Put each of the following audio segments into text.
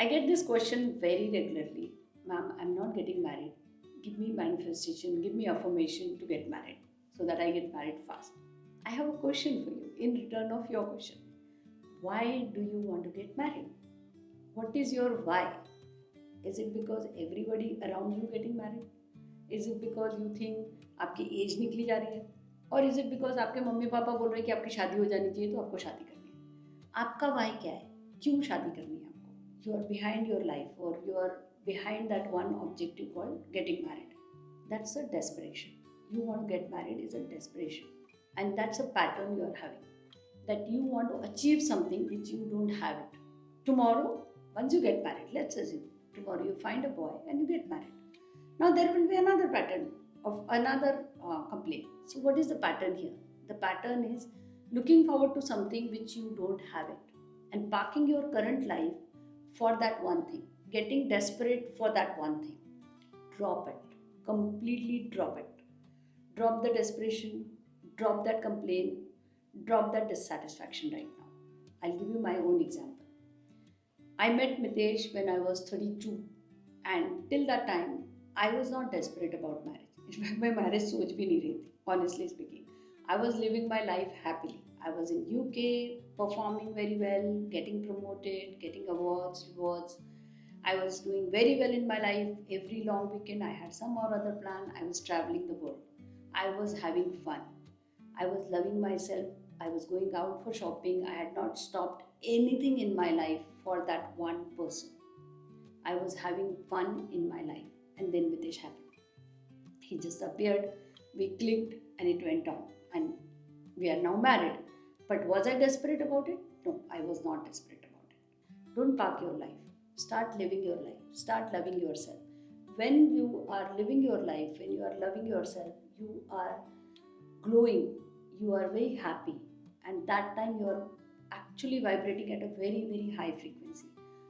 I get this question very regularly. Ma'am, I'm not getting married. Give me manifestation, give me affirmation to get married so that I get married fast. I have a question for you in return of your question. Why do you want to get married? What is your why? Is it because everybody around you getting married? Is it because you think आपकी as निकली जा रही है? और is it because आपके mummy papa बोल रहे हैं कि आपकी शादी हो जानी चाहिए तो आपको शादी करनी है? आपका वाई क्या है? क्यों शादी करनी है आपको? You are behind your life और you are behind that one objective called getting married. That's a desperation. You want to get married is a desperation. And that's a pattern you are having. That you want to achieve something which you don't have it. Tomorrow, once you get married, let's assume, tomorrow you find a boy and you get married. Now there will be another pattern of another complaint. So what is the pattern here? The pattern is looking forward to something which you don't have it. And parking your current life for that one thing. Getting desperate for that one thing. Drop it. Completely drop it. Drop the desperation. Drop that complaint. Drop that dissatisfaction right now. I'll give you my own example. I met Mitesh when I was 32, and till that time, I was not desperate about marriage. In fact, my marriage सोच भी नहीं रही थी, honestly speaking. I was living my life happily. I was in UK, performing very well, getting promoted, getting awards, rewards. I was doing very well in my life. Every long weekend, I had some or other plan. I was traveling the world. I was having fun. I was loving myself. I was going out for shopping. I had not stopped anything in my life for that one person. I was having fun in my life. And then Mitesh happened. He just appeared. We clicked and it went on. And we are now married. But was I desperate about it? No, I was not desperate about it. Don't park your life. Start living your life. Start loving yourself. When you are living your life, when you are loving yourself, you are glowing. You are very happy. And that time you are actually vibrating at a very, very high frequency.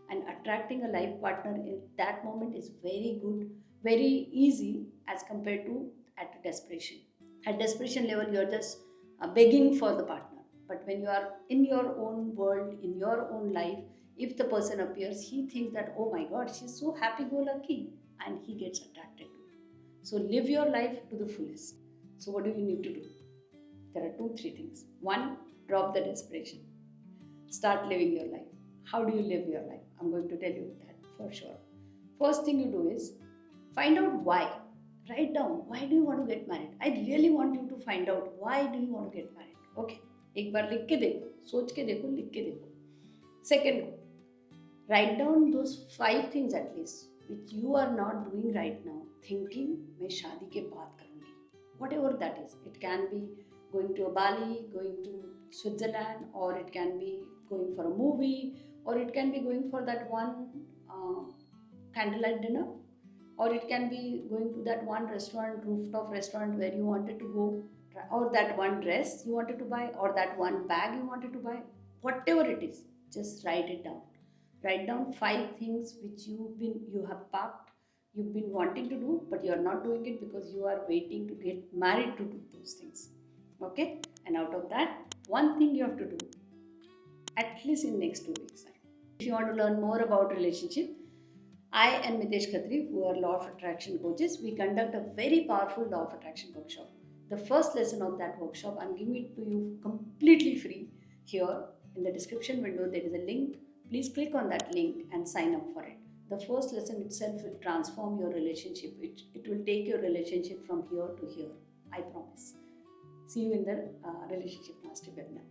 And attracting a life partner in that moment is very good, very easy as compared to at desperation. At desperation level, you are just begging for the partner. But when you are in your own world, in your own life, if the person appears, he thinks that, oh my God, she's so happy-go-lucky, and he gets attracted to you. So live your life to the fullest. So what do you need to do? There are 2-3 things. One, drop the desperation. Start living your life. How do you live your life? I'm going to tell you that for sure. First thing you do is find out why. Write down, why do you want to get married? I really want you to find out why do you want to get married. Okay. एक बार लिख के देखो, सोच के देखो, लिख के देखो. Second, write down those 5 things at least which you are not doing right now, thinking मैं शादी के बाद करूँगी. Whatever that is. It can be going to a Bali, going to Switzerland, or it can be going for a movie, or it can be going for that one candlelight dinner, or it can be going to that one restaurant, rooftop restaurant where you wanted to go, or that one dress you wanted to buy, or that one bag you wanted to buy. Whatever it is, just write it down. Write down 5 things which you have parked, you've been wanting to do, but you are not doing it because you are waiting to get married to do those things. Okay? And out of that, one thing you have to do at least in next 2 weeks. If you want to learn more about relationship, I and Mitesh Khatri, who are Law of Attraction coaches, we conduct a very powerful Law of Attraction workshop. The first lesson of that workshop, I'm giving it to you completely free. Here in the description window, there is a link. Please click on that link and sign up for it. The first lesson itself will transform your relationship. It will take your relationship from here to here. I promise. See you in the Relationship Mastery webinar.